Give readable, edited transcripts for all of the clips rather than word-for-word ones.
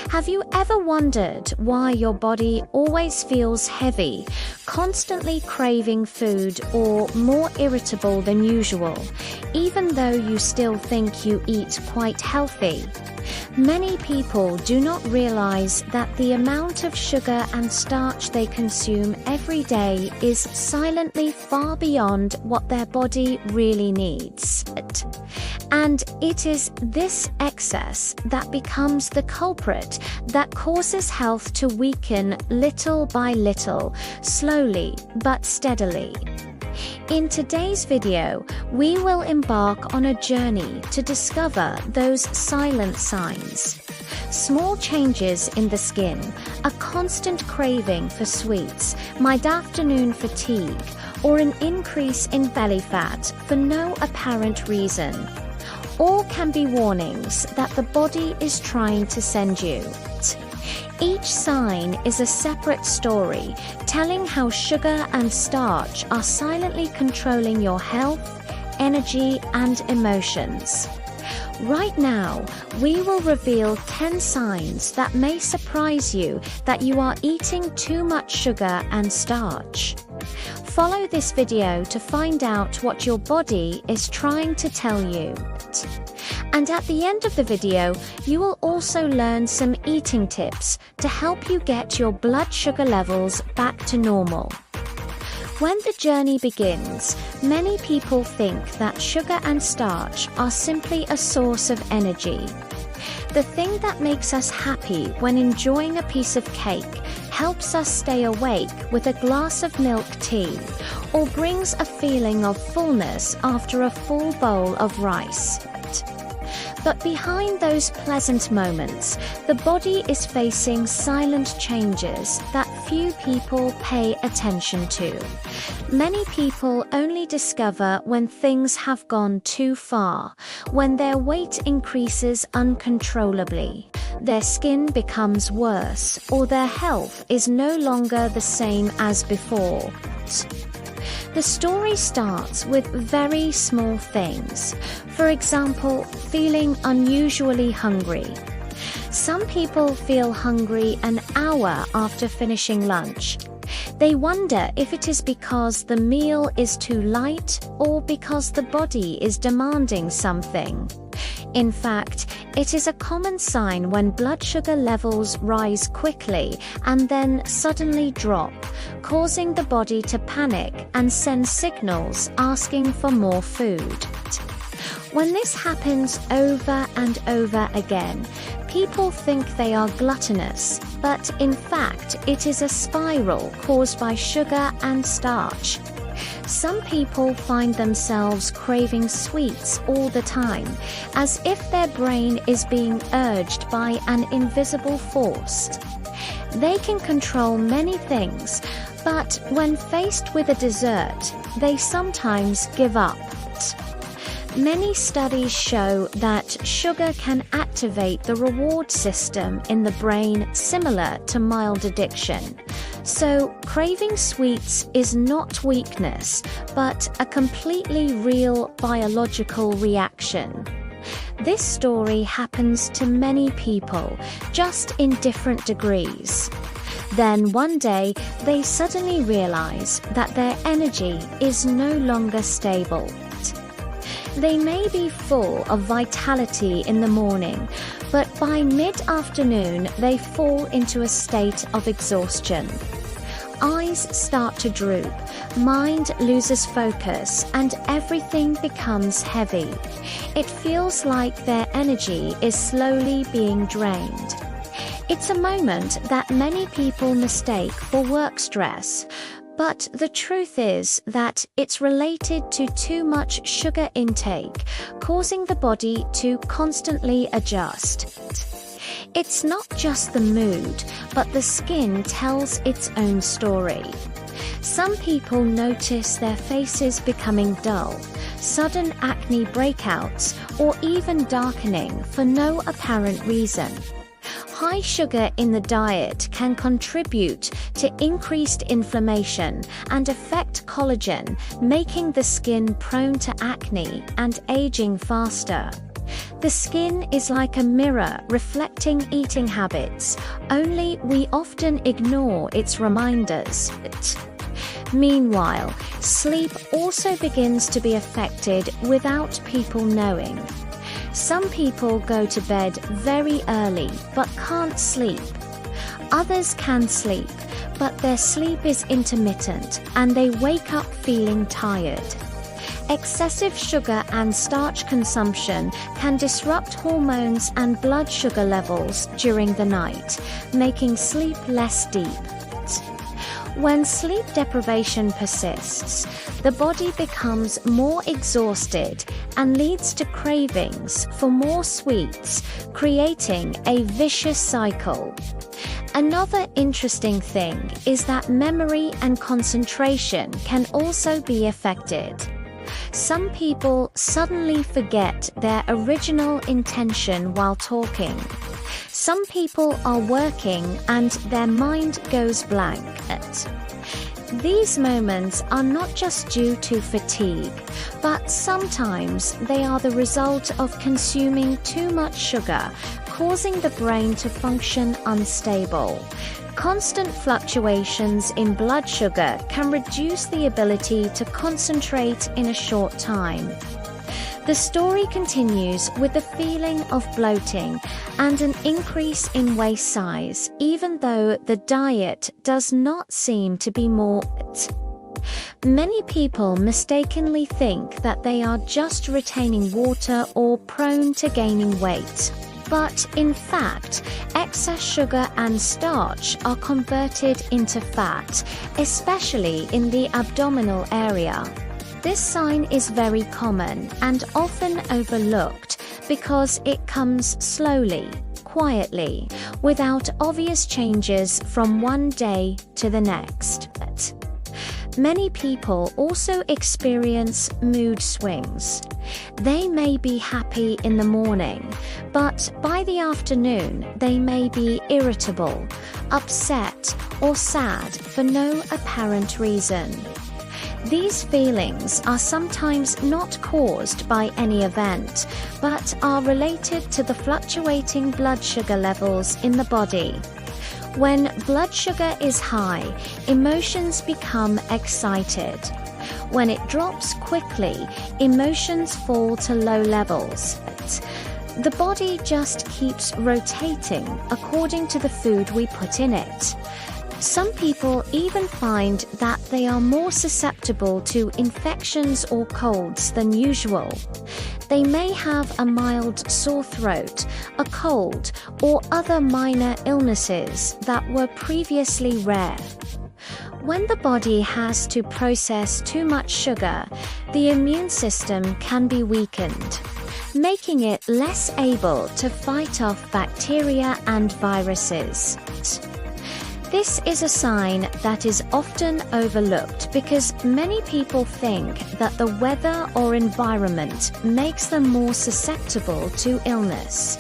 Have you ever wondered why your body always feels heavy, constantly craving food, or more irritable than usual, even though you still think you eat quite healthy? Many people do not realize that the amount of sugar and starch they consume every day is silently far beyond what their body really needs. And it is this excess that becomes the culprit that causes health to weaken little by little, slowly but steadily. In today's video, we will embark on a journey to discover those silent signs. Small changes in the skin, a constant craving for sweets, mid-afternoon fatigue, or an increase in belly fat for no apparent reason. All can be warnings that the body is trying to send you. Each sign is a separate story, telling how sugar and starch are silently controlling your health, energy, and emotions. Right now, we will reveal 10 signs that may surprise you that you are eating too much sugar and starch. Follow this video to find out what your body is trying to tell you. And at the end of the video, you will also learn some eating tips to help you get your blood sugar levels back to normal. When the journey begins, many people think that sugar and starch are simply a source of energy. The thing that makes us happy when enjoying a piece of cake helps us stay awake with a glass of milk tea, or brings a feeling of fullness after a full bowl of rice. But behind those pleasant moments, the body is facing silent changes that few people pay attention to. Many people only discover when things have gone too far, when their weight increases uncontrollably, their skin becomes worse, or their health is no longer the same as before. The story starts with very small things. For example, feeling unusually hungry. Some people feel hungry an hour after finishing lunch. They wonder if it is because the meal is too light or because the body is demanding something. In fact, it is a common sign when blood sugar levels rise quickly and then suddenly drop, causing the body to panic and send signals asking for more food. When this happens over and over again, people think they are gluttonous, but in fact it is a spiral caused by sugar and starch. Some people find themselves craving sweets all the time, as if their brain is being urged by an invisible force. They can control many things, but when faced with a dessert, they sometimes give up. Many studies show that sugar can activate the reward system in the brain, similar to mild addiction. So, craving sweets is not weakness, but a completely real biological reaction. This story happens to many people, just in different degrees. Then one day, they suddenly realize that their energy is no longer stable. They may be full of vitality in the morning, but by mid-afternoon they fall into a state of exhaustion. Eyes start to droop, mind loses focus, and everything becomes heavy. It feels like their energy is slowly being drained. It's a moment that many people mistake for work stress, but the truth is that it's related to too much sugar intake, causing the body to constantly adjust. It's not just the mood, but the skin tells its own story. Some people notice their faces becoming dull, sudden acne breakouts, or even darkening for no apparent reason. High sugar in the diet can contribute to increased inflammation and affect collagen, making the skin prone to acne and aging faster. The skin is like a mirror reflecting eating habits, only we often ignore its reminders. Meanwhile, sleep also begins to be affected without people knowing. Some people go to bed very early but can't sleep. Others can sleep, but their sleep is intermittent and they wake up feeling tired. Excessive sugar and starch consumption can disrupt hormones and blood sugar levels during the night, making sleep less deep. When sleep deprivation persists, the body becomes more exhausted and leads to cravings for more sweets, creating a vicious cycle. Another interesting thing is that memory and concentration can also be affected. Some people suddenly forget their original intention while talking. Some people are working and their mind goes blank. These moments are not just due to fatigue, but sometimes they are the result of consuming too much sugar, causing the brain to function unstable. Constant fluctuations in blood sugar can reduce the ability to concentrate in a short time. The story continues with the feeling of bloating and an increase in waist size, even though the diet does not seem to be more. Many people mistakenly think that they are just retaining water or prone to gaining weight. But in fact, excess sugar and starch are converted into fat, especially in the abdominal area. This sign is very common and often overlooked because it comes slowly, quietly, without obvious changes from one day to the next. Many people also experience mood swings. They may be happy in the morning, but by the afternoon they may be irritable, upset, or sad for no apparent reason. These feelings are sometimes not caused by any event, but are related to the fluctuating blood sugar levels in the body. When blood sugar is high, emotions become excited. When it drops quickly, emotions fall to low levels. The body just keeps rotating according to the food we put in it. Some people even find that they are more susceptible to infections or colds than usual. They may have a mild sore throat, a cold, or other minor illnesses that were previously rare. When the body has to process too much sugar, the immune system can be weakened, making it less able to fight off bacteria and viruses. This is a sign that is often overlooked because many people think that the weather or environment makes them more susceptible to illness.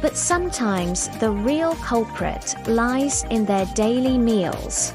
But sometimes the real culprit lies in their daily meals.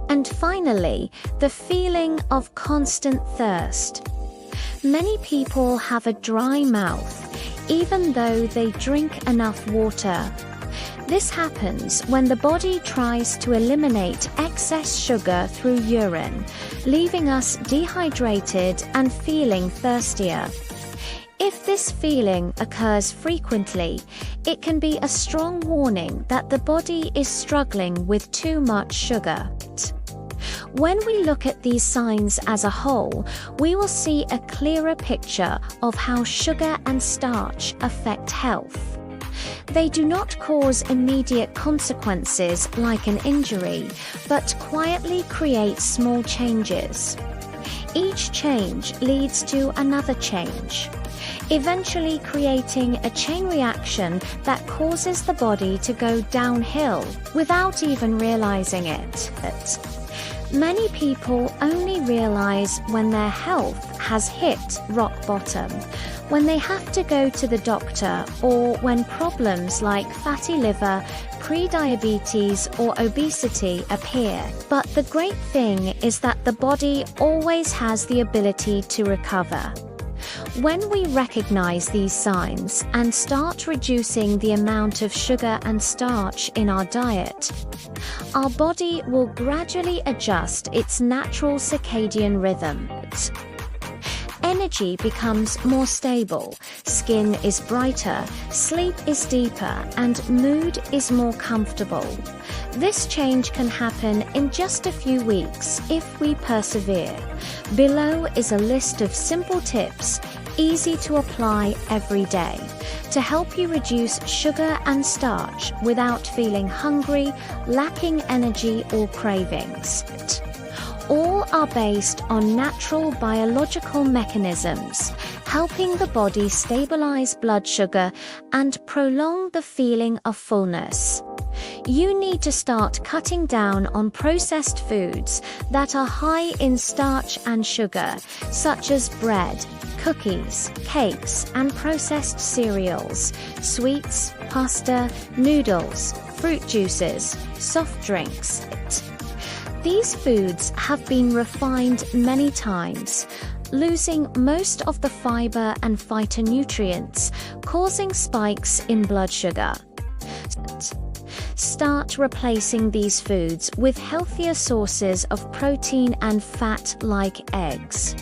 And finally, the feeling of constant thirst. Many people have a dry mouth, even though they drink enough water. This happens when the body tries to eliminate excess sugar through urine, leaving us dehydrated and feeling thirstier. If this feeling occurs frequently, it can be a strong warning that the body is struggling with too much sugar. When we look at these signs as a whole, we will see a clearer picture of how sugar and starch affect health. They do not cause immediate consequences like an injury, but quietly create small changes. Each change leads to another change, eventually creating a chain reaction that causes the body to go downhill without even realizing it. Many people only realize when their health has hit rock bottom, when they have to go to the doctor, or when problems like fatty liver, prediabetes, or obesity appear. But the great thing is that the body always has the ability to recover. When we recognize these signs and start reducing the amount of sugar and starch in our diet, our body will gradually adjust its natural circadian rhythm. Energy becomes more stable, skin is brighter, sleep is deeper, and mood is more comfortable. This change can happen in just a few weeks if we persevere. Below is a list of simple tips, easy to apply every day, to help you reduce sugar and starch without feeling hungry, lacking energy, or cravings. All are based on natural biological mechanisms, helping the body stabilize blood sugar and prolong the feeling of fullness. You need to start cutting down on processed foods that are high in starch and sugar, such as bread, cookies, cakes, and processed cereals, sweets, pasta, noodles, fruit juices, soft drinks. These foods have been refined many times, losing most of the fiber and phytonutrients, causing spikes in blood sugar. Start replacing these foods with healthier sources of protein and fat like eggs,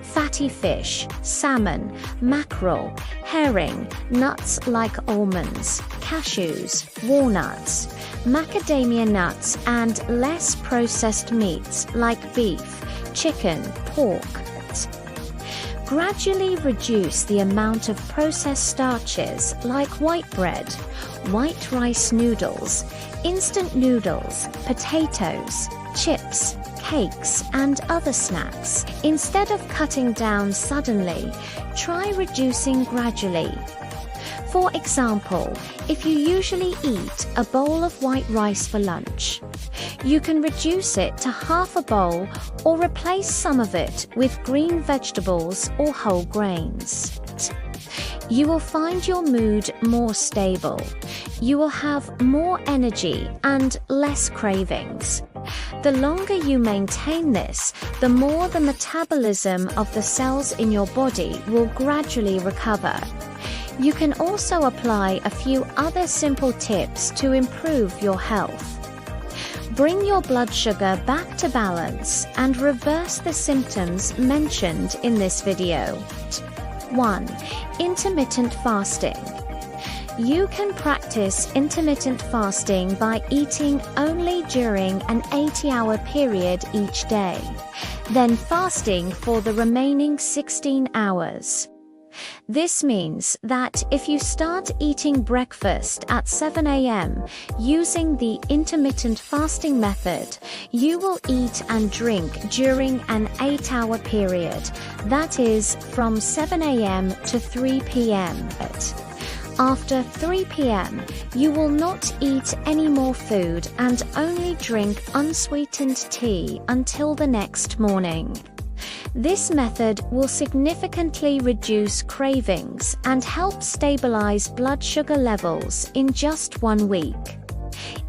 fatty fish, salmon, mackerel, herring, nuts like almonds, cashews, walnuts, macadamia nuts, and less processed meats like beef, chicken, pork. Gradually reduce the amount of processed starches like white bread, white rice noodles, instant noodles, potatoes, chips, cakes, and other snacks. Instead of cutting down suddenly, try reducing gradually. For example, if you usually eat a bowl of white rice for lunch, you can reduce it to half a bowl or replace some of it with green vegetables or whole grains. You will find your mood more stable. You will have more energy and less cravings. The longer you maintain this, the more the metabolism of the cells in your body will gradually recover. You can also apply a few other simple tips to improve your health. Bring your blood sugar back to balance and reverse the symptoms mentioned in this video. 1. Intermittent fasting. You can practice intermittent fasting by eating only during an 80-hour period each day, then fasting for the remaining 16 hours. This means that if you start eating breakfast at 7 a.m. using the intermittent fasting method, you will eat and drink during an 8-hour period, that is, from 7 a.m. to 3 p.m. After 3 p.m., you will not eat any more food and only drink unsweetened tea until the next morning. This method will significantly reduce cravings and help stabilize blood sugar levels in just 1 week.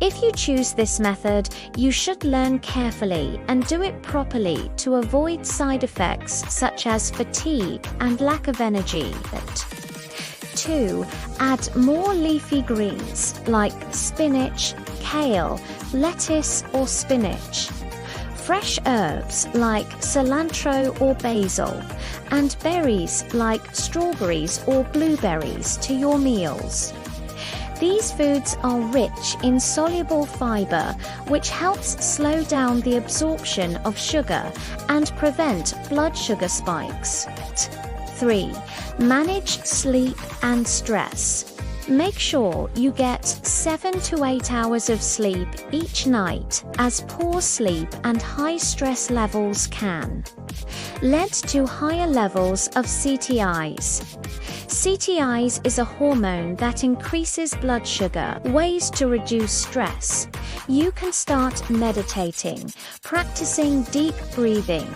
If you choose this method, you should learn carefully and do it properly to avoid side effects such as fatigue and lack of energy. 2. Add more leafy greens like spinach, kale, lettuce, or spinach. Fresh herbs like cilantro or basil, and berries like strawberries or blueberries to your meals. These foods are rich in soluble fiber, which helps slow down the absorption of sugar and prevent blood sugar spikes. 3. Manage sleep and stress. Make sure you get 7 to 8 hours of sleep each night, as poor sleep and high stress levels can lead to higher levels of CTIs. CTIs is a hormone that increases blood sugar. Ways to reduce stress. You can start meditating, practicing deep breathing,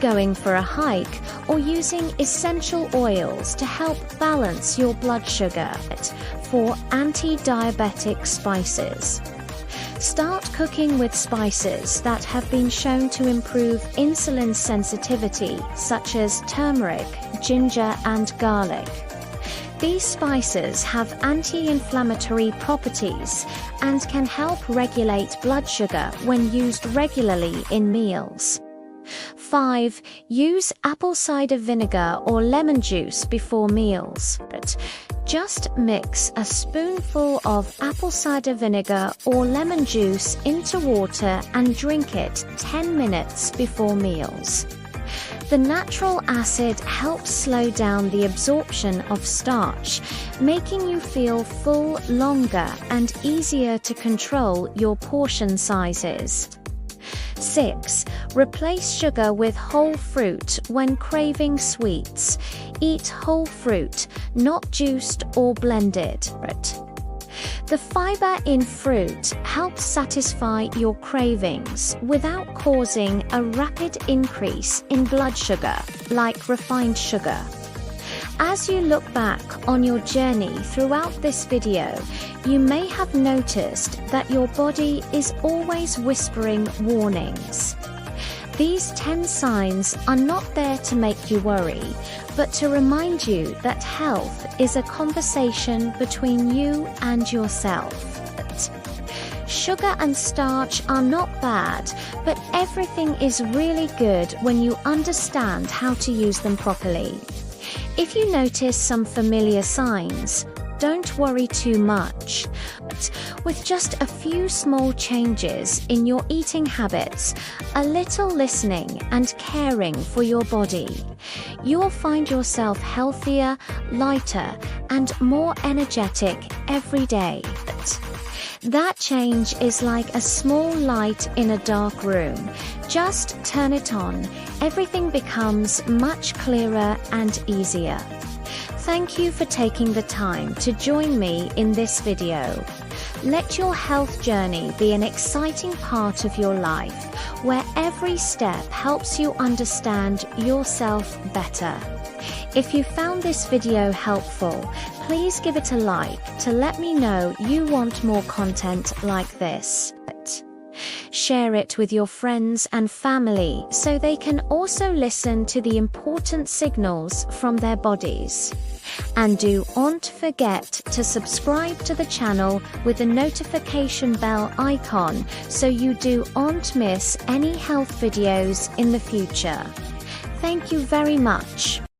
going for a hike, or using essential oils to help balance your blood sugar. 4. Anti-diabetic spices. Start cooking with spices that have been shown to improve insulin sensitivity, such as turmeric, ginger, and garlic. These spices have anti-inflammatory properties and can help regulate blood sugar when used regularly in meals. 5. Use apple cider vinegar or lemon juice before meals. Just mix a spoonful of apple cider vinegar or lemon juice into water and drink it 10 minutes before meals. The natural acid helps slow down the absorption of starch, making you feel full longer and easier to control your portion sizes. 6. Replace sugar with whole fruit when craving sweets. Eat whole fruit, not juiced or blended. The fiber in fruit helps satisfy your cravings without causing a rapid increase in blood sugar, like refined sugar. As you look back on your journey throughout this video, you may have noticed that your body is always whispering warnings. These 10 signs are not there to make you worry, but to remind you that health is a conversation between you and yourself. Sugar and starch are not bad, but everything is really good when you understand how to use them properly. If you notice some familiar signs, don't worry too much. With just a few small changes in your eating habits, a little listening and caring for your body, you will find yourself healthier, lighter, and more energetic every day. That change is like a small light in a dark room. Just turn it on. Everything becomes much clearer and easier. Thank you for taking the time to join me in this video. Let your health journey be an exciting part of your life, where every step helps you understand yourself better. If you found this video helpful, please give it a like to let me know you want more content like this. Share it with your friends and family so they can also listen to the important signals from their bodies. And do not forget to subscribe to the channel with the notification bell icon so you do not miss any health videos in the future. Thank you very much.